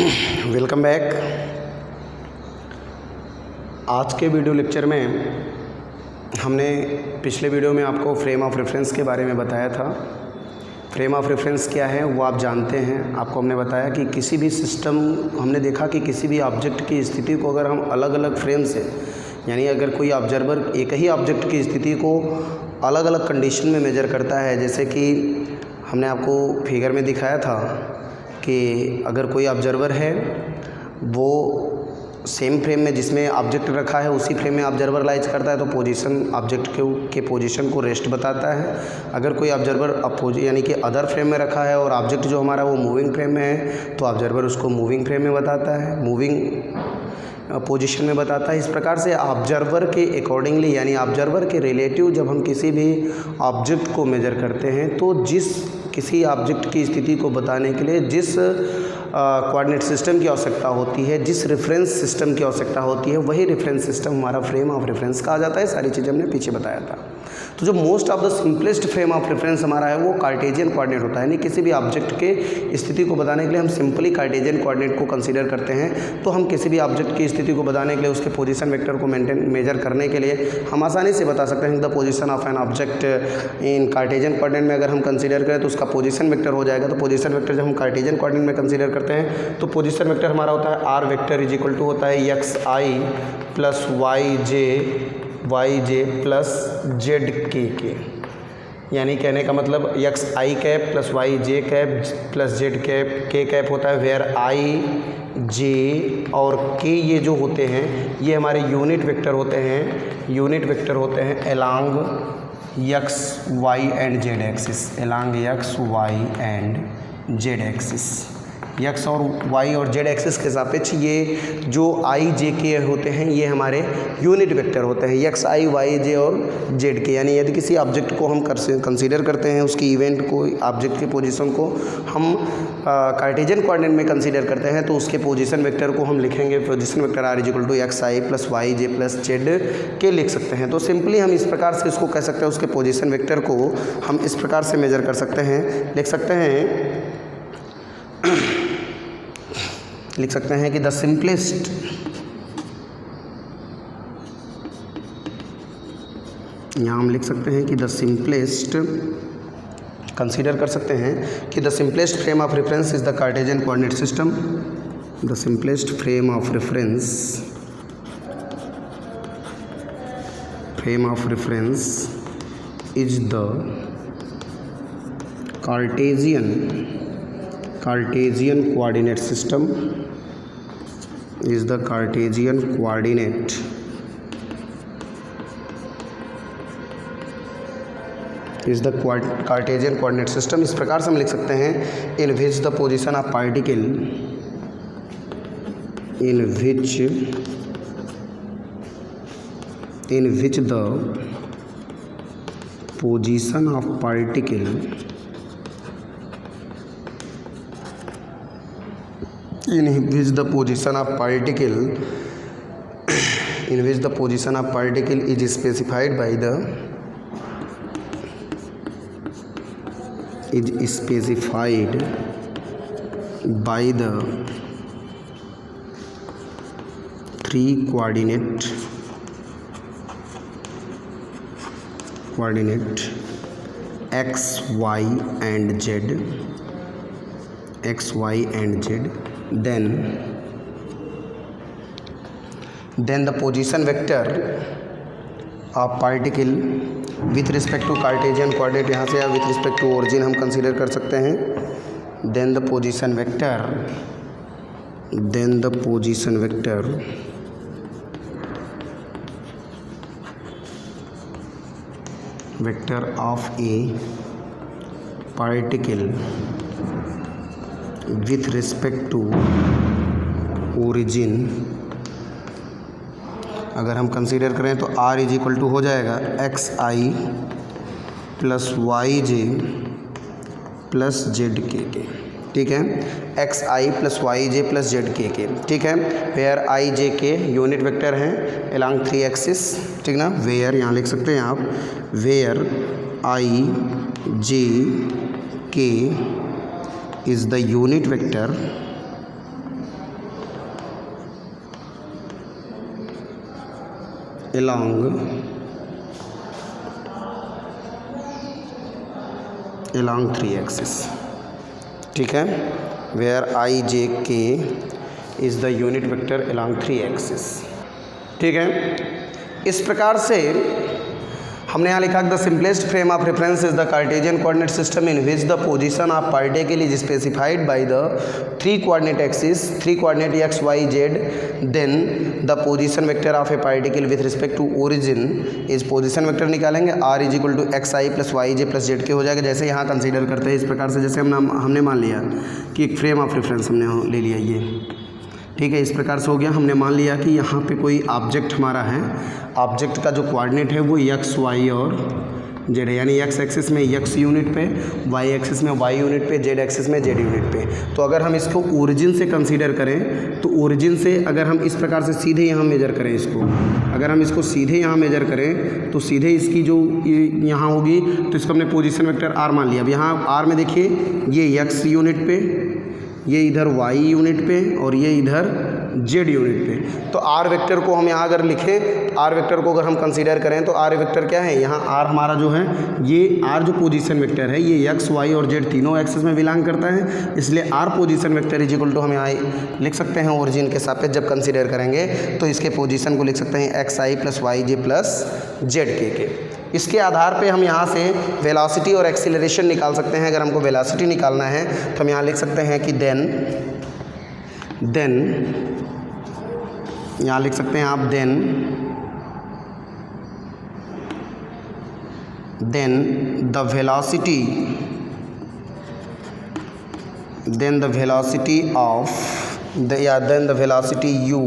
Welcome back. आज के video lecture में हमने पिछले वीडियो में आपको फ्रेम ऑफ रेफरेंस के बारे में बताया था। फ्रेम ऑफ रेफरेंस क्या है वो आप जानते हैं। आपको हमने बताया कि किसी भी सिस्टम, हमने देखा कि किसी भी ऑब्जेक्ट की स्थिति को अगर हम अलग अलग फ्रेम से, यानी अगर कोई ऑब्जर्वर एक ही ऑब्जेक्ट की स्थिति को अलग अलग कंडीशन में मेजर करता है, जैसे कि हमने आपको फिगर में दिखाया था कि अगर कोई ऑब्जर्वर है वो सेम फ्रेम में जिसमें ऑब्जेक्ट रखा है उसी फ्रेम में ऑब्जर्वर लाइज करता है तो पोजीशन ऑब्जेक्ट के पोजीशन को रेस्ट बताता है। अगर कोई ऑब्जर्वर यानी कि अदर फ्रेम में रखा है और ऑब्जेक्ट जो हमारा वो मूविंग फ्रेम में है तो ऑब्जर्वर उसको मूविंग फ्रेम में बताता है, मूविंग पोजीशन में बताता है। इस प्रकार से ऑब्जर्वर के अकॉर्डिंगली, यानी ऑब्जर्वर के रिलेटिव जब हम किसी भी ऑब्जेक्ट को मेजर करते हैं तो किसी ऑब्जेक्ट की स्थिति को बताने के लिए जिस कोऑर्डिनेट सिस्टम की आवश्यकता होती है, जिस रेफरेंस सिस्टम की आवश्यकता होती है, वही रेफरेंस सिस्टम हमारा फ्रेम ऑफ रेफरेंस कहा जाता है। सारी चीज़ें हमने पीछे बताया था। तो जो most of the simplest frame of reference हमारा है वो कार्टेशियन कोऑर्डिनेट होता है। यानी किसी भी ऑब्जेक्ट के स्थिति को बताने के लिए हम सिंपली कार्टेशियन कोऑर्डिनेट को कंसीडर करते हैं। तो हम किसी भी ऑब्जेक्ट की स्थिति को बताने के लिए उसके पोजीशन वेक्टर को मेजर करने के लिए हम आसानी से बता सकते हैं the position of an object in Cartesian coordinate में अगर हम कंसीडर करें तो उसका पोजीशन वेक्टर हो जाएगा। तो पोजीशन वेक्टर जब हम कार्टेशियन कोऑर्डिनेट में कंसीडर करते हैं तो पोजीशन वेक्टर हमारा होता है R vector is equal to होता है X I plus Y J plus Z K. यानी कहने का मतलब X I cap plus Y J cap plus Z cap K cap होता है, वेयर आई जे और के ये जो होते हैं ये हमारे यूनिट वेक्टर होते हैं along X Y and Z axis, along X Y and Z axis. X और वाई और जेड एक्सिस के सापेक्ष ये जो आई जे के होते हैं ये हमारे यूनिट वेक्टर होते हैं, एक्स आई वाई जे और जेड के। यानी यदि किसी ऑब्जेक्ट को हम कंसीडर करते हैं, उसकी इवेंट को, ऑब्जेक्ट के पोजीशन को हम कार्टेशियन कोऑर्डिनेट में कंसीडर करते हैं तो उसके पोजीशन वेक्टर को हम लिखेंगे, position vector R is equal to X I plus Y J plus Z K लिख सकते हैं। तो सिंपली हम इस प्रकार से इसको कह सकते हैं, उसके पोजीशन वेक्टर को हम इस प्रकार से मेजर कर सकते हैं, लिख सकते हैं कि द सिंपलेस्ट यहाँ हम लिख सकते हैं कि द सिंपलेस्ट, कंसीडर कर सकते हैं कि the simplest frame of reference is the Cartesian coordinate system. The simplest frame of reference is the Cartesian coordinate system is the Cartesian coordinate Cartesian coordinate system। इस प्रकार से हम लिख सकते हैं in which the position of particle in which the position of particle in which the position of particle is specified by the three coordinate x, y and z, then the position vector of particle with respect to Cartesian coordinate, यहाँ से with respect to origin हम consider कर सकते हैं, then the position vector of a particle with respect to origin अगर हम consider करें तो r इज इक्वल टू हो जाएगा X I plus Y J plus Z K. ठीक है, X I plus Y J plus Z K. ठीक है, वेयर आई जे के यूनिट वेक्टर हैं अलोंग 3 एक्सिस। ठीक ना, वेयर यहाँ लिख सकते हैं आप, वेयर आई जे के is the unit vector along 3 axis, ठीक है, where I J K is the unit vector along 3 axis, ठीक है। इस प्रकार से हमने यहाँ लिखा the simplest frame of reference is the Cartesian coordinate system in which the position of particle is specified by the 3 coordinate axis, 3 coordinate X Y Z, then the position vector of a particle with respect to origin is position vector निकालेंगे R is equal to X I plus Y J plus Z K हो जाएगा। जैसे यहाँ consider करते हैं इस प्रकार से, जैसे हमने मान लिया कि एक फ्रेम ऑफ रेफरेंस हमने ले लिया ये, ठीक है, इस प्रकार से हो गया। हमने मान लिया कि यहाँ पे कोई ऑब्जेक्ट हमारा है, ऑब्जेक्ट का जो कोऑर्डिनेट है वो एक्स वाई और जेड है, यानी एक्स एक्सिस में एक्स यूनिट पे, वाई एक्सिस में वाई यूनिट पे, जेड एक्सिस में जेड यूनिट पे। तो अगर हम इसको ओरिजिन से कंसीडर करें तो ओरिजिन से अगर हम इस प्रकार से सीधे यहाँ मेजर करें इसको, अगर हम इसको सीधे यहाँ मेजर करें तो सीधे इसकी जो यहाँ होगी तो इसको हमने पोजीशन वेक्टर आर मान लिया। अब यहाँ आर में देखिए ये एक्स यूनिट पे, ये इधर वाई यूनिट पे और ये इधर जेड यूनिट पे। तो आर वेक्टर को हम यहाँ अगर लिखें, आर वेक्टर को अगर हम कंसीडर करें तो आर वेक्टर क्या है, यहाँ आर हमारा जो है, ये आर जो पोजीशन वेक्टर है ये एक्स वाई और जेड तीनों एक्सिस में बिलोंग करता है, इसलिए R position vector is equal to हम यहाँ लिख सकते हैं ओरिजिन के सापेक्ष जब कंसीडर करेंगे तो इसके पोजीशन को लिख सकते हैं X I plus Y J plus Z के। इसके आधार पे हम यहाँ से वेलोसिटी और एक्सीलरेशन निकाल सकते हैं। अगर हमको वेलोसिटी निकालना है तो हम यहाँ लिख सकते हैं कि देन यहाँ लिख सकते हैं आप देन द वेलोसिटी u,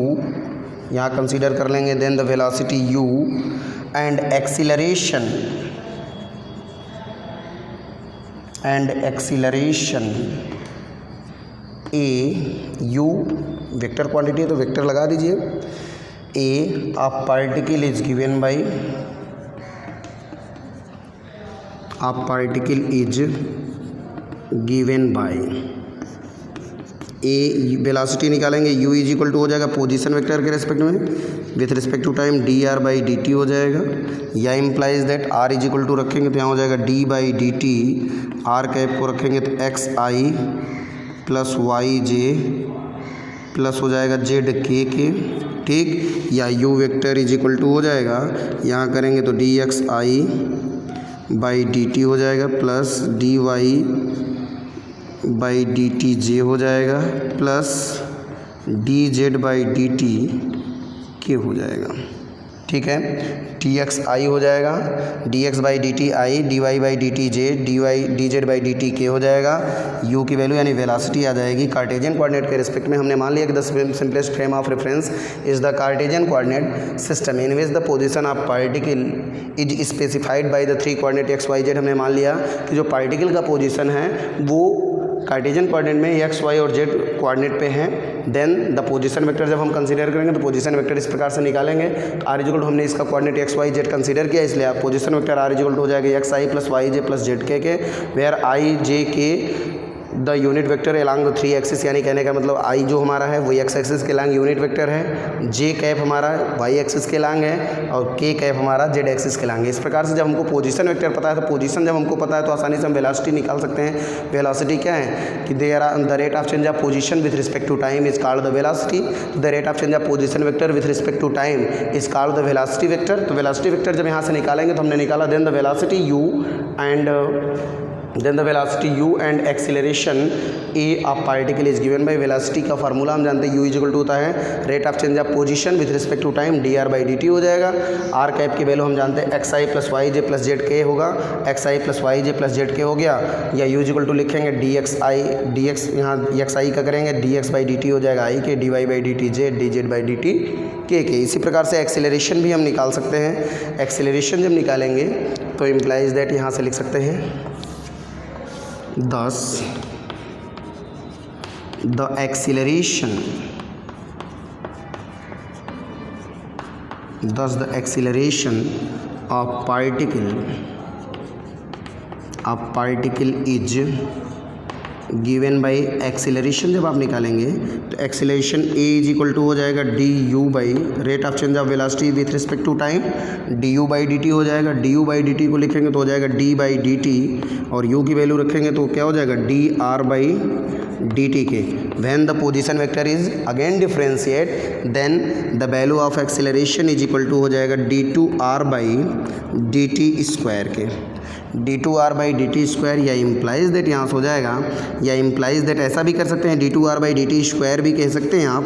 यहाँ कंसीडर कर लेंगे, then the velocity u and acceleration a u vector quantity है तो वेक्टर लगा दीजिए, a of particle is given by, a velocity निकालेंगे, u इज इक्वल टू हो जाएगा पोजीशन वेक्टर के रेस्पेक्ट में with respect to time D are by D T हो जाएगा, या implies that R is equal to रखेंगे तो यहाँ हो जाएगा d by D T, R cap को रखेंगे तो X I plus Y J plus हो जाएगा जेड के, ठीक, या u vector is equal to हो जाएगा, यहाँ करेंगे तो D X I by D T हो जाएगा plus D Y by D T J हो जाएगा plus D Z by D T K हो जाएगा, ठीक है। टी एक्स आई हो जाएगा, D X by D T I, D Y by D T J, D Z by D T K हो जाएगा। यू की वैल्यू यानी वेलोसिटी आ जाएगी कार्टेशियन कोऑर्डिनेट के रिस्पेक्ट में। हमने मान लिया कि the simplest frame of reference is the Cartesian coordinate system in which the position of particle is specified by the 3 coordinate X Y Z. हमने मान लिया कि जो पार्टिकल का पोजीशन है वो कार्टेशियन कोऑर्डिनेट में एक्स वाई और जेड कोऑर्डिनेट पे हैं। देन द पोजीशन वेक्टर जब हम कंसीडर करेंगे तो पोजीशन वेक्टर इस प्रकार से निकालेंगे, आर इक्वल टू हमने इसका coordinate X Y Z consider किया, इसलिए आप position vector R equal to हो जाएगा X I plus Y J plus Z K, where I J K the unit vector along the 3 axis, यानी कहने का मतलब आई जो हमारा है वो एक्स एक्सिस के अलॉन्ग यूनिट वेक्टर है, जे कैप हमारा वाई एक्सिस के अलॉन्ग है और के कैप हमारा जेड एक्सिस के अलॉन्ग है। इस प्रकार से जब हमको पोजीशन वेक्टर पता है तो पोजीशन जब हमको पता है तो आसानी से हम वेलोसिटी निकाल सकते हैं। वेलोसिटी क्या है कि the rate of change of position with respect to time is called the velocity, the rate of change of position vector with respect to time is called the velocity vector. तो velocity vector जब यहाँ से निकालेंगे तो हमने निकाला then the velocity u and acceleration a of particle is given by velocity का formula हम जानते हैं u इज इक्वल टू होता है rate of change of position with respect to time D are by D T हो जाएगा। R cap की value हम जानते हैं X I plus Y J plus Z K होगा, X I plus Y J plus Z K हो गया, या u इज इक्वल टू लिखेंगे D X I, D X यहाँ एक्स आई का करेंगे D X by D T हो जाएगा आई के, D Y by D T J, D Z by D T के। इसी प्रकार से एक्सीलरेशन भी हम निकाल सकते हैं। एक्सीलरेशन जब निकालेंगे तो इम्प्लाइज दैट यहाँ से लिख सकते हैं thus the acceleration of particle is given by acceleration जब आप निकालेंगे तो acceleration a is equal to हो जाएगा d you by rate of change of velocity with respect to time, d you by D T हो जाएगा। D you by D t को लिखेंगे तो हो जाएगा डी बाई डी टी, और यू की वैल्यू रखेंगे तो क्या हो जाएगा d are by D T के। When the position vector is again differentiate then the value of acceleration is equal to हो जाएगा D two are by D T square के। D two are by D T square, या implies that यहाँ से हो जाएगा, या implies that ऐसा भी कर सकते हैं, D two are by D T square भी कह सकते हैं आप,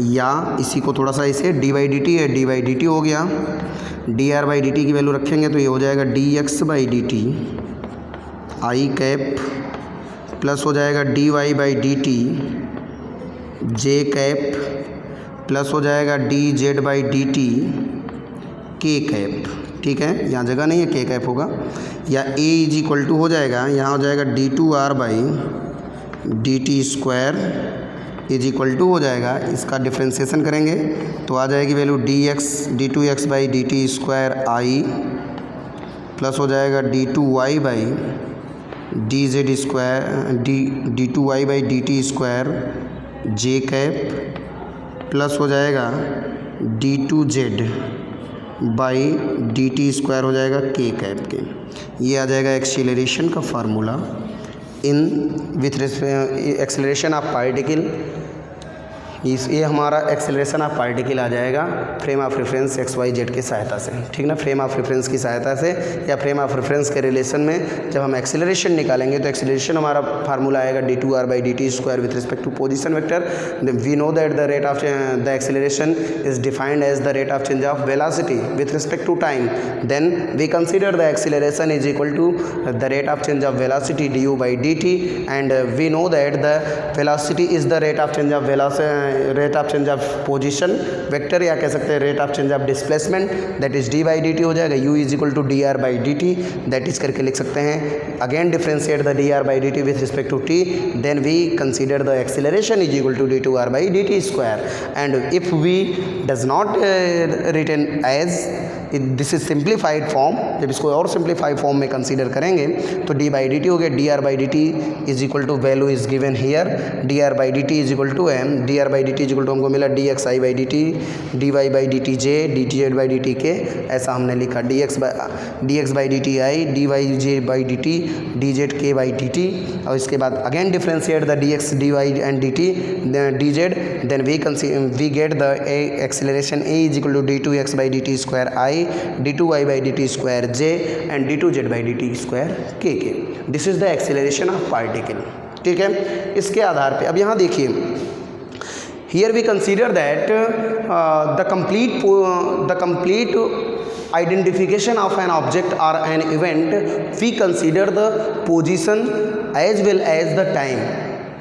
या इसी को थोड़ा सा इसे डी बाई डी टी है, डी बाई डी टी हो गया। D are by D T की वैल्यू रखेंगे तो ये हो जाएगा D X by D T I cap plus हो जाएगा D Y by D T J cap plus हो जाएगा D Z by D T K cap. ठीक है, यहाँ जगह नहीं है, के कैप होगा। या ए इज इक्वल टू हो जाएगा, यहाँ हो जाएगा D two are by D T square is equal to हो जाएगा, इसका डिफ्रेंसिएशन करेंगे तो आ जाएगी value D two x by D T square I plus हो जाएगा D two Y by D Z square D two Y by D T square J cap plus हो जाएगा D two Z by D T square हो जाएगा के cap के। ये आ जाएगा एक्सीलरेशन का formula in with acceleration of particle. ये हमारा एक्सीलरेशन ऑफ पार्टिकल आ जाएगा frame of reference X Y Z की सहायता से। ठीक ना, फ्रेम ऑफ रेफरेंस की सहायता से या फ्रेम ऑफ रेफरेंस के रिलेशन में जब हम एक्सीलरेशन निकालेंगे तो एक्सीलरेशन हमारा फार्मूला आएगा D two are by D T square with respect to position vector. We know that the rate of the acceleration is defined as the rate of change of velocity with respect to time. Then we consider the acceleration is equal to the rate of change of velocity D you by D T, and we know that the velocity is the rate of change of rate of change of position vector, या कह सकते हैं rate of change of displacement, that is D by D T हो जाएगा। U is equal to D are by D T, that is करके लिख सकते हैं। Again differentiate the D are by D T with respect to T, then we consider the acceleration is equal to D two are by D T square. And if we does not written as this is simplified form, जब इसको और simplified form में consider करेंगे तो D by D T हो गया, D are by D T is equal to value is given here, D are by D T is equal to M, D are by D T is equal to हमको मिला D X I by D T, D Y by D T J, D T Z by D T K, ऐसा हमने लिखा D X by D T I, D Y J by D T, d Z के by D t, और इसके बाद again differentiate the d x d y and d T d z, then we get the acceleration a is equal to D two x by D T square i, d two Y by D T square j, and d two Z by D T square k. This is the acceleration of particle. ठीक है, इसके आधार पे अब यहाँ देखिए, here we consider that the complete identification of an object or an event, we consider the position as well as the time।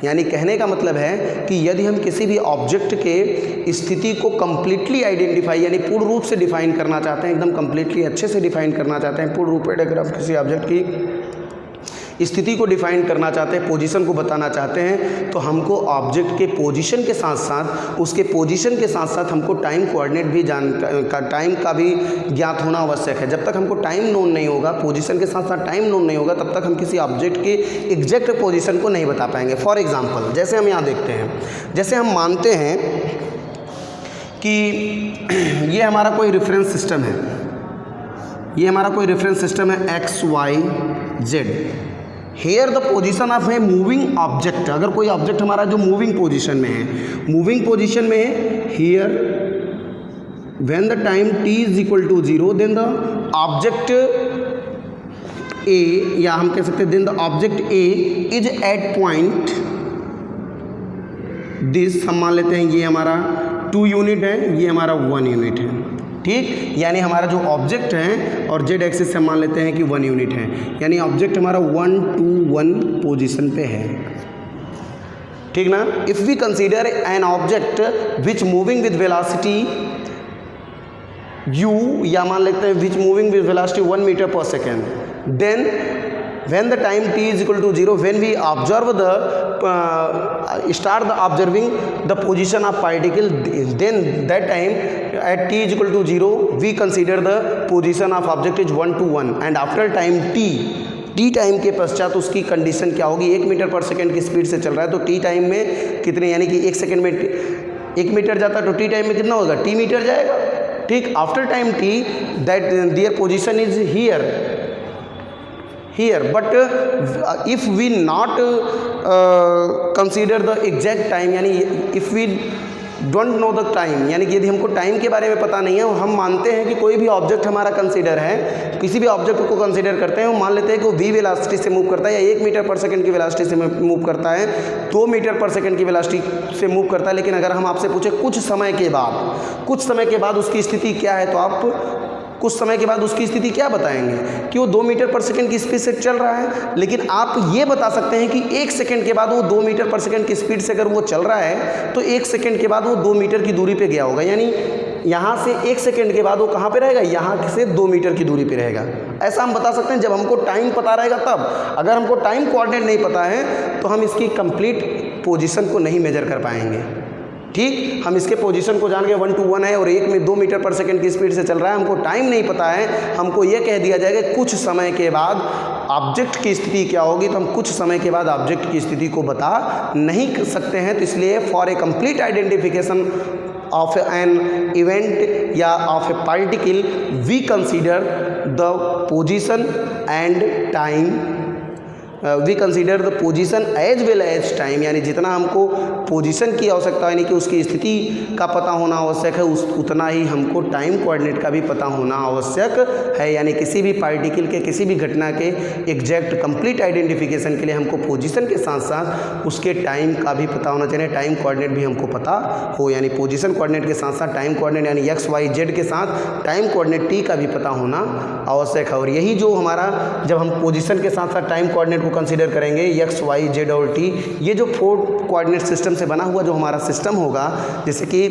यानी कहने का मतलब है कि यदि हम किसी भी ऑब्जेक्ट के स्थिति को कम्प्लीटली आइडेंटिफाई यानी पूर्ण रूप से डिफाइन करना चाहते हैं, एकदम कम्प्लीटली अच्छे से डिफाइन करना चाहते हैं, पूर्ण रूप में अगर आप किसी ऑब्जेक्ट की स्थिति को डिफाइन करना चाहते हैं, पोजीशन को बताना चाहते हैं, तो हमको ऑब्जेक्ट के पोजीशन के साथ साथ उसके पोजीशन के साथ साथ हमको टाइम कोऑर्डिनेट भी टाइम का भी ज्ञात होना आवश्यक है। जब तक हमको टाइम नोन नहीं होगा, पोजीशन के साथ साथ टाइम नोन नहीं होगा, तब तक हम किसी ऑब्जेक्ट के एग्जैक्ट पोजीशन को नहीं बता पाएंगे। फॉर एग्जांपल, जैसे हम यहाँ देखते हैं, जैसे हम मानते हैं कि ये हमारा कोई रेफरेंस सिस्टम है, ये हमारा कोई रेफरेंस सिस्टम है X Y Z. Here the position of a moving object, अगर कोई ऑब्जेक्ट हमारा जो मूविंग पोजीशन में है, मूविंग पोजीशन में है, here when the time t is equal to 0 then the object a, या हम कह सकते हैं then the object a is at point this, हम मान लेते हैं ये हमारा 2 यूनिट है, ये हमारा 1 यूनिट है। ठीक, यानी हमारा जो ऑब्जेक्ट है और जेड एक्सिस से मान लेते हैं कि 1 यूनिट है, यानी ऑब्जेक्ट हमारा 1 to 1 पोजीशन पे है। ठीक ना, if we consider an object which moving with velocity u, या मान लेते हैं which moving with velocity 1 metre पर second, then when the time t is equal to 0, when we observe the start the observing the position of particle, then that time at t is equal to 0 we consider the position of object is 1 to 1, and after time t T time के पश्चात उसकी condition क्या होगी। 1 metre पर second की speed से चल रहा है तो टी टाइम में कितने, यानी कि 1 सेकेंड में 1 मीटर जाता है तो टी टाइम में कितना होगा, टी मीटर जाएगा। ठीक, after time T that their position is here but if we not consider the exact time, यानी if we don't know the time, यानी कि यदि हमको टाइम के बारे में पता नहीं है, हम मानते हैं कि कोई भी ऑब्जेक्ट हमारा कंसीडर है, किसी भी ऑब्जेक्ट को कंसीडर करते हैं, वो मान लेते हैं कि वो v वेलोसिटी से मूव करता है या 1 मीटर पर सेकंड की वेलोसिटी से मूव करता है, 2 मीटर पर सेकंड की वेलोसिटी से मूव करता है। लेकिन अगर हम आपसे पूछे कुछ समय के बाद उसकी स्थिति क्या है, तो आप कुछ समय के बाद उसकी स्थिति क्या बताएंगे कि वो 2 मीटर पर सेकंड की स्पीड से चल रहा है। लेकिन आप ये बता सकते हैं कि 1 सेकंड के बाद वो 2 मीटर पर सेकंड की स्पीड से अगर वो चल रहा है तो 1 सेकंड के बाद वो 2 मीटर की दूरी पे गया होगा, यानी यहाँ से 1 सेकंड के बाद वो कहाँ पे रहेगा, यहाँ से 2 मीटर की दूरी पे रहेगा। ऐसा हम बता सकते हैं जब हमको टाइम पता रहेगा तब। अगर हमको टाइम कोऑर्डिनेट नहीं पता है तो हम इसकी कंप्लीट पोजीशन को नहीं मेजर कर पाएंगे। ठीक, हम इसके पोजीशन को जान के 1 to 1 है और 1 में 2 मीटर पर सेकंड की स्पीड से चल रहा है, हमको टाइम नहीं पता है, हमको ये कह दिया जाएगा कुछ समय के बाद ऑब्जेक्ट की स्थिति क्या होगी, तो हम कुछ समय के बाद ऑब्जेक्ट की स्थिति को बता नहीं सकते हैं। तो इसलिए for a complete identification of an event या of a particle we consider the position and time, we consider the position as well as time, यानी जितना हमको पोजीशन की आवश्यकता है, यानी कि उसकी स्थिति का पता होना आवश्यक है, उतना ही हमको टाइम कोऑर्डिनेट का भी पता होना आवश्यक है। यानी किसी भी पार्टिकल के, किसी भी घटना के एग्जैक्ट कंप्लीट आइडेंटिफिकेशन के लिए हमको पोजीशन के साथ साथ उसके टाइम का भी पता होना चाहिए, टाइम कोऑर्डिनेट भी हमको पता हो। यानी पोजीशन कोऑर्डिनेट के साथ साथ टाइम कोऑर्डिनेट, यानी एक्स वाई जेड के साथ टाइम कोऑर्डिनेट टी का भी पता होना आवश्यक है। और यही जो हमारा, जब हम पोजीशन के साथ साथ टाइम कोऑर्डिनेट कंसीडर करेंगे, एक्स वाई जेड और टी, ये जो 4 कोऑर्डिनेट सिस्टम से बना हुआ जो हमारा सिस्टम होगा, जैसे कि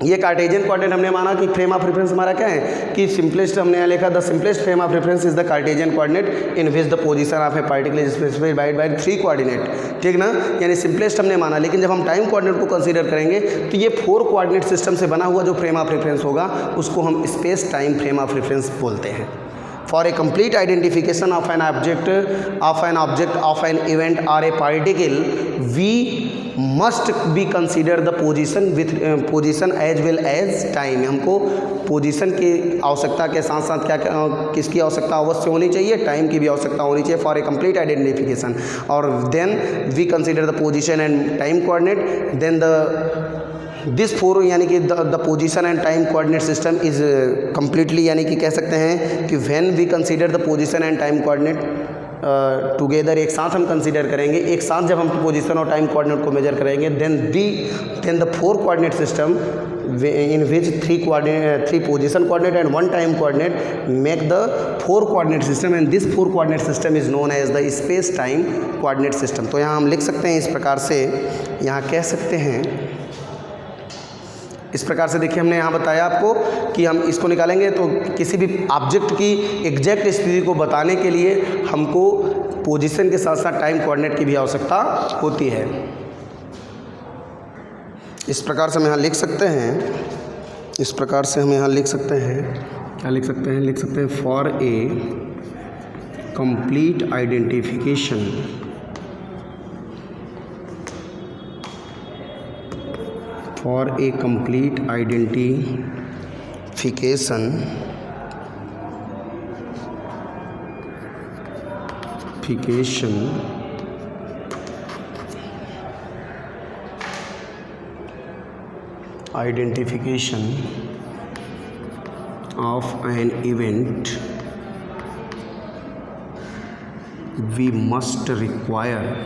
ये कार्टेशियन कोऑर्डिनेट हमने माना कि फ्रेम ऑफ रेफरेंस हमारा क्या है कि सिंपलेस्ट, हमने यहाँ लिखा the simplest frame of reference is the Cartesian coordinate in which the position of a particle is specified bye 3 coordinate. ठीक ना, यानी सिंपलेस्ट हमने माना। लेकिन जब हम टाइम कोऑर्डिनेट को कंसीडर करेंगे तो ये 4 कोऑर्डिनेट सिस्टम से बना हुआ जो फ्रेम ऑफ रेफरेंस होगा उसको हम space time frame of reference बोलते हैं। For a complete identification of an object, of an event or a particle, we must be consider the position with position as well as time। हमको position की आवश्यकता के साथ साथ क्या किसकी आवश्यकता अवश्य होनी चाहिए, टाइम की भी आवश्यकता होनी चाहिए फॉर ए कंप्लीट आइडेंटिफिकेशन। और then we consider the position and time coordinate, then the this 4 यानी कि the position and time coordinate system is completely, यानी कि कह सकते हैं कि when we consider the position and time coordinate together, एक साथ हम कंसीडर करेंगे, एक साथ जब हम पोजीशन और टाइम कोऑर्डिनेट को मेजर करेंगे, then the 4 coordinate system in which 3 position coordinate and 1 time coordinate make the 4 coordinate system, and this 4 coordinate system is known as the space time coordinate system। तो यहाँ हम लिख सकते हैं इस प्रकार से, यहाँ कह सकते हैं इस प्रकार से। देखिए हमने यहाँ बताया आपको कि हम इसको निकालेंगे तो किसी भी ऑब्जेक्ट की एग्जैक्ट स्थिति को बताने के लिए हमको पोजीशन के साथ साथ टाइम कोऑर्डिनेट की भी आवश्यकता होती है। इस प्रकार से हम यहाँ लिख सकते हैं, इस प्रकार से हम यहाँ लिख सकते हैं, क्या लिख सकते हैं, लिख सकते हैं for a complete identification for a complete identification of an event, we must require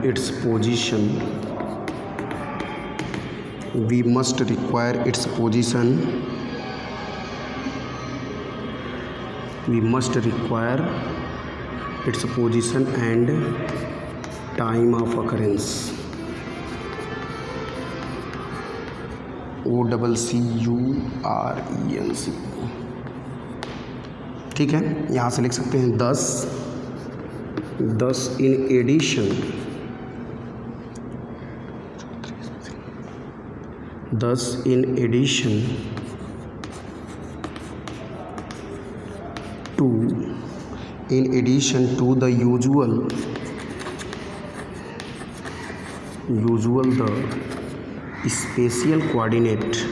its position, we must require its position, we must require its position and time of occurrence, OCCURENC। ठीक है, यहाँ से लिख सकते हैं 10 in addition thus in addition to the usual the spatial coordinate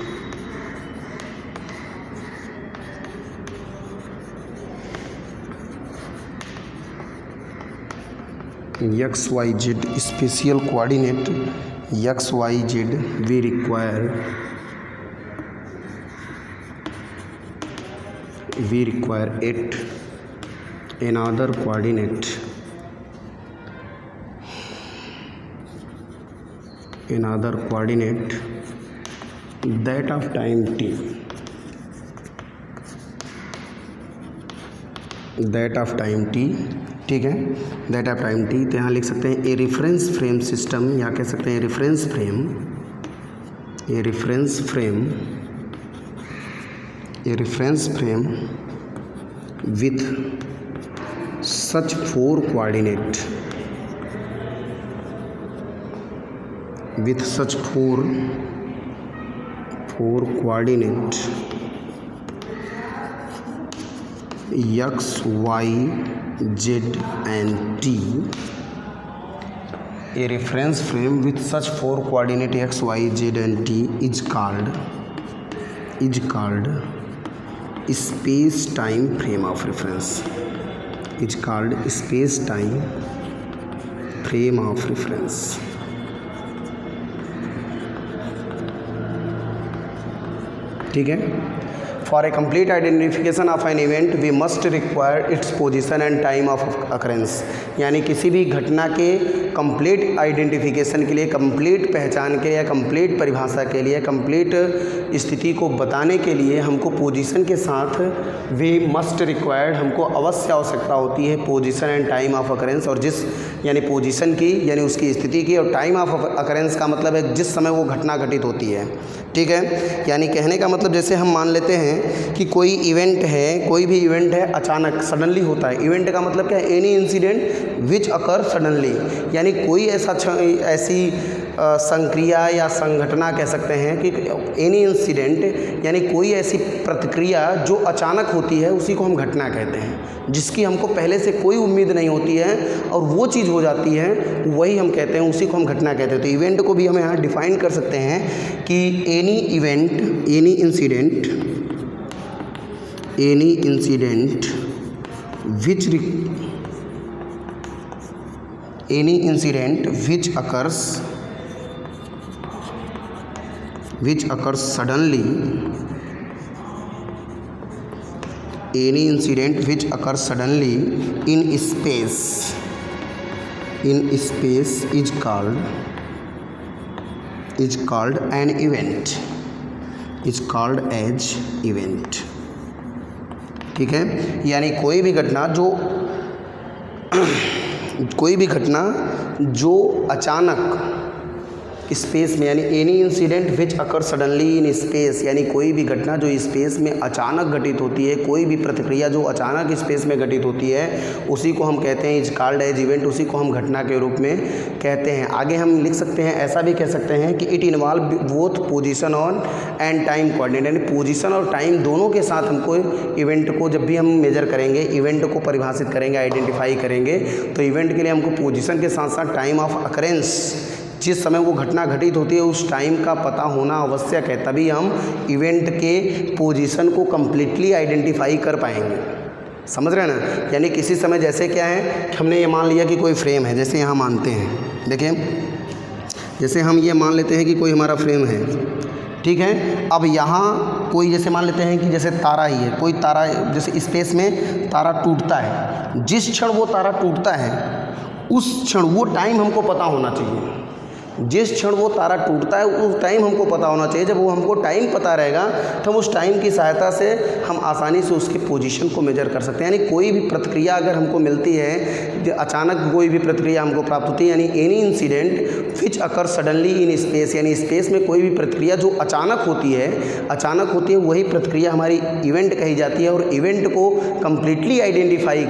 XYZ spatial coordinate XYZ, we require it another coordinate that of time t, ठीक है, that of time T. तो यहाँ लिख सकते हैं ए रेफरेंस फ्रेम सिस्टम, या कह सकते हैं reference frame with such four coordinate X, Y, Z and T. A reference frame with such four coordinate X, Y, Z and T is called space-time frame of reference. ठीक है। For a complete identification of an event, we must require its position and time of occurrence. यानी किसी भी घटना के complete identification के लिए, complete पहचान के लिए, कंप्लीट परिभाषा के लिए, कंप्लीट स्थिति को बताने के लिए हमको पोजीशन के साथ वी मस्ट रिक्वायर्ड, हमको अवश्य आवश्यकता होती है position and time of occurrence. और जिस यानी पोजीशन की यानी उसकी स्थिति की, और टाइम ऑफ अकरेंस का मतलब है जिस समय वो घटना घटित होती है। ठीक है, यानी कहने का मतलब जैसे हम मान लेते हैं कि कोई इवेंट है, कोई भी इवेंट है अचानक सडनली होता है। इवेंट का मतलब क्या है? Any incident which occur suddenly, यानी कोई ऐसी संक्रिया या संघटना कह सकते हैं कि एनी इंसिडेंट यानी कोई ऐसी प्रतिक्रिया जो अचानक होती है उसी को हम घटना कहते हैं, जिसकी हमको पहले से कोई उम्मीद नहीं होती है और वो चीज़ हो जाती है, वही हम कहते हैं, उसी को हम घटना कहते हैं। तो इवेंट को भी हम यहाँ डिफाइन कर सकते हैं कि any event, any incident which occurs suddenly, in space is called an event, ठीक है। यानी कोई भी घटना जो अचानक स्पेस में, यानी any incident which occur suddenly in space, यानी कोई भी घटना जो स्पेस में अचानक घटित होती है, कोई भी प्रतिक्रिया जो अचानक स्पेस में घटित होती है, उसी को हम कहते हैं इज कॉल्ड एज इवेंट, उसी को हम घटना के रूप में कहते हैं। आगे हम लिख सकते हैं, ऐसा भी कह सकते हैं कि it involve both position on and time coordinate, यानी पोजीशन और टाइम दोनों के साथ हमको इवेंट को जब भी हम मेजर करेंगे, इवेंट को परिभाषित करेंगे, आइडेंटिफाई करेंगे, तो इवेंट के लिए हमको पोजीशन के साथ साथ टाइम ऑफ अकरेंस, जिस समय वो घटना घटित होती है उस टाइम का पता होना आवश्यक है, तभी हम इवेंट के पोजीशन को कम्प्लीटली आइडेंटिफाई कर पाएंगे। समझ रहे हैं ना? यानी किसी समय जैसे क्या है, हमने ये मान लिया कि कोई फ्रेम है, जैसे यहाँ मानते हैं, देखिए जैसे हम ये मान लेते हैं कि कोई हमारा फ्रेम है, ठीक है। अब यहाँ कोई जैसे मान लेते हैं कि जैसे तारा ही है, कोई तारा, जैसे स्पेस में तारा टूटता है, जिस क्षण वो तारा टूटता है उस क्षण वो टाइम हमको पता होना चाहिए, जिस क्षण वो तारा टूटता है उस टाइम हमको पता होना चाहिए। जब वो हमको टाइम पता रहेगा तो हम उस टाइम की सहायता से हम आसानी से उसके पोजीशन को मेजर कर सकते हैं। यानी कोई भी प्रतिक्रिया अगर हमको मिलती है, अचानक कोई भी प्रतिक्रिया हमको प्राप्त होती है, यानी any incident which occur suddenly in space, यानी स्पेस में कोई भी प्रतिक्रिया जो अचानक होती है वही प्रतिक्रिया हमारी इवेंट कही जाती है। और इवेंट को कम्प्लीटली आइडेंटिफाई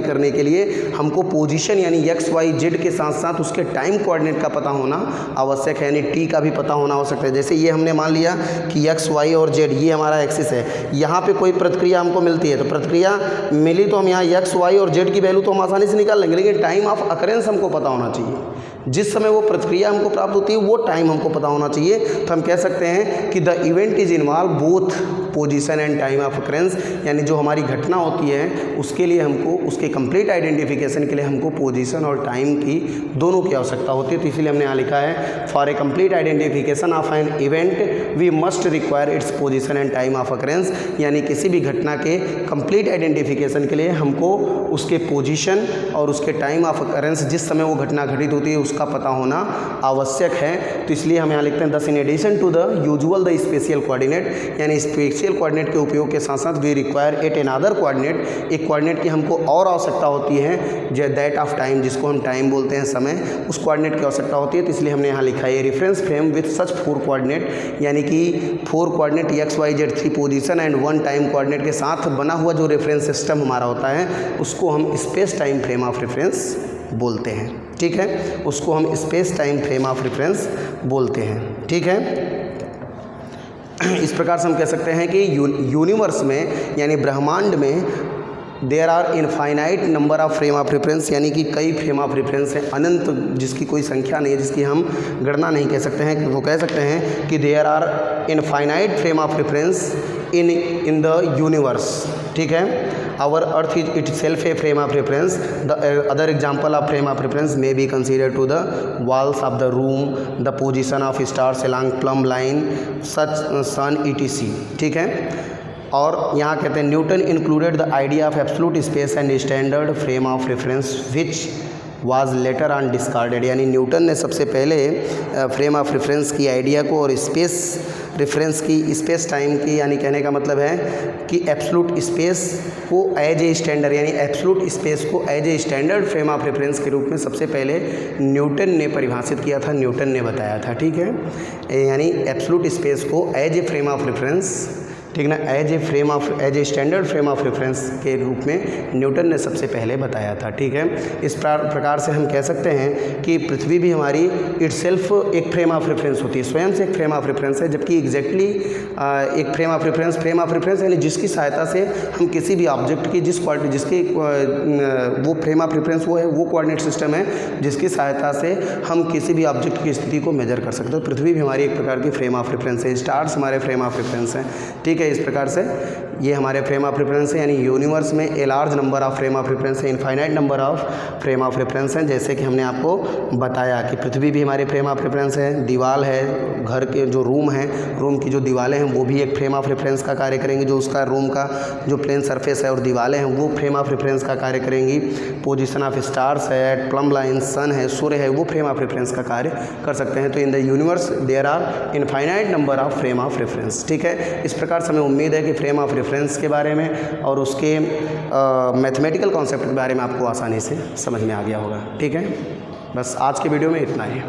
करने के लिए हमको पोजीशन यानी XYZ के साथ साथ साथ उसके टाइम कोऑर्डिनेट का पता होना आवश्यक है, यानी टी का भी पता होना आवश्यक है। जैसे ये हमने मान लिया कि एक्स वाई और जेड ये हमारा एक्सिस है, यहाँ पे कोई प्रतिक्रिया हमको मिलती है तो प्रतिक्रिया मिली तो हम यहाँ एक्स वाई और जेड की वैल्यू तो हम आसानी से निकाल लेंगे, लेकिन टाइम ऑफ अकरेंस हमको पता होना चाहिए। जिस समय वो प्रतिक्रिया हमको प्राप्त होती है वो टाइम हमको पता होना चाहिए। तो हम कह सकते हैं कि the event is involve both position and time of occurrence, यानी जो हमारी घटना होती है उसके लिए हमको उसके कंप्लीट आइडेंटिफिकेशन के लिए हमको पोजीशन और टाइम की दोनों की आवश्यकता होती है। तो इसीलिए हमने यहाँ लिखा है for a complete identification of an event we must require its position and time of occurrence, यानी किसी भी घटना के कंप्लीट आइडेंटिफिकेशन के लिए हमको उसके पोजीशन और उसके टाइम ऑफ अकरेंस जिस समय वो घटना घटित होती है उसका पता होना आवश्यक है। तो इसलिए हम यहाँ लिखते हैं thus in addition to the usual the spatial coordinate, यानी स्पेशियल कोऑर्डिनेट के उपयोग के साथ साथ we require at another coordinate, एक कोऑर्डिनेट की हमको और आवश्यकता होती है जो दैट ऑफ टाइम, जिसको हम टाइम बोलते हैं समय, उस कोऑर्डिनेट की आवश्यकता होती है। तो इसलिए हमने यहाँ लिखा है reference frame with such 4 coordinate, यानी कि 4 coordinate X Y Z 3 position and 1 time coordinate के साथ बना हुआ जो रेफरेंस सिस्टम हमारा होता है उसको हम space time frame of reference बोलते हैं। ठीक है, उसको हम space time frame of reference बोलते हैं। ठीक है, इस प्रकार से हम कह सकते हैं कि यूनिवर्स में यानी ब्रह्मांड में there are infinite number of frame of reference, यानी कि कई फ्रेम ऑफ रेफरेंस है, अनंत जिसकी कोई संख्या नहीं है, जिसकी हम गणना नहीं कह सकते हैं। तो कह सकते हैं कि there are infinite frame of reference in the universe. ठीक है, our earth is itself a frame of reference. The other example of frame of reference may be considered to the walls of the room, the position of stars along plumb line, such sun etc. ठीक है, और यहाँ कहते हैं Newton included the idea of absolute space and standard frame of reference which was later on discarded, यानी Newton ने सबसे पहले फ्रेम ऑफ रेफरेंस की आइडिया को और स्पेस रेफरेंस की स्पेस टाइम की, यानी कहने का मतलब है कि एब्सोल्यूट स्पेस को एज ए स्टैंडर्ड, यानी एब्सोल्यूट स्पेस को as a standard frame of reference के रूप में सबसे पहले न्यूटन ने परिभाषित किया था, न्यूटन ने बताया था। ठीक है, यानी एब्सोल्यूट स्पेस को as a frame of reference, ठीक ना, as a standard frame of reference के रूप में न्यूटन ने सबसे पहले बताया था। ठीक है, इस प्रकार से हम कह सकते हैं कि पृथ्वी भी हमारी इटसेल्फ एक फ्रेम ऑफ रेफरेंस होती है, स्वयं से एक फ्रेम ऑफ रेफरेंस है, जबकि एग्जैक्टली एक फ्रेम ऑफ रेफरेंस यानी जिसकी सहायता से हम किसी भी ऑब्जेक्ट की जिसकी वो फ्रेम ऑफ रेफरेंस वो है, वो कोऑर्डिनेट सिस्टम है जिसकी सहायता से हम किसी भी ऑब्जेक्ट की स्थिति को मेजर कर सकते हैं। पृथ्वी भी हमारी एक प्रकार की फ्रेम ऑफ रेफरेंस है, स्टार्स हमारे फ्रेम ऑफ रेफरेंस हैं। ठीक है, इस प्रकार से ये हमारे फ्रेम ऑफ रेफरेंस है, यानी यूनिवर्स में a large number of frame of reference है, infinite number of frame of reference हैं। जैसे कि हमने आपको बताया कि पृथ्वी भी हमारे फ्रेम ऑफ रेफरेंस है, दीवार है, घर के जो रूम है, रूम की जो दीवारें हैं वो भी एक फ्रेम ऑफ रेफरेंस का कार्य करेंगी, जो उसका रूम का जो प्लेन सरफेस है और दीवारें हैं वो फ्रेम ऑफ रेफरेंस का कार्य करेंगी। पोजीशन ऑफ स्टार्स है, प्लम लाइन, सन है, सूर्य है, वो फ्रेम ऑफ रेफरेंस का कार्य कर सकते हैं। तो in the universe there are infinite number of frame of reference. ठीक है, इस प्रकार से हमें उम्मीद है कि फ्रेम ऑफ रेफरेंस के बारे में और उसके मैथमेटिकल कॉन्सेप्ट के बारे में आपको आसानी से समझ में आ गया होगा। ठीक है, बस आज के वीडियो में इतना ही।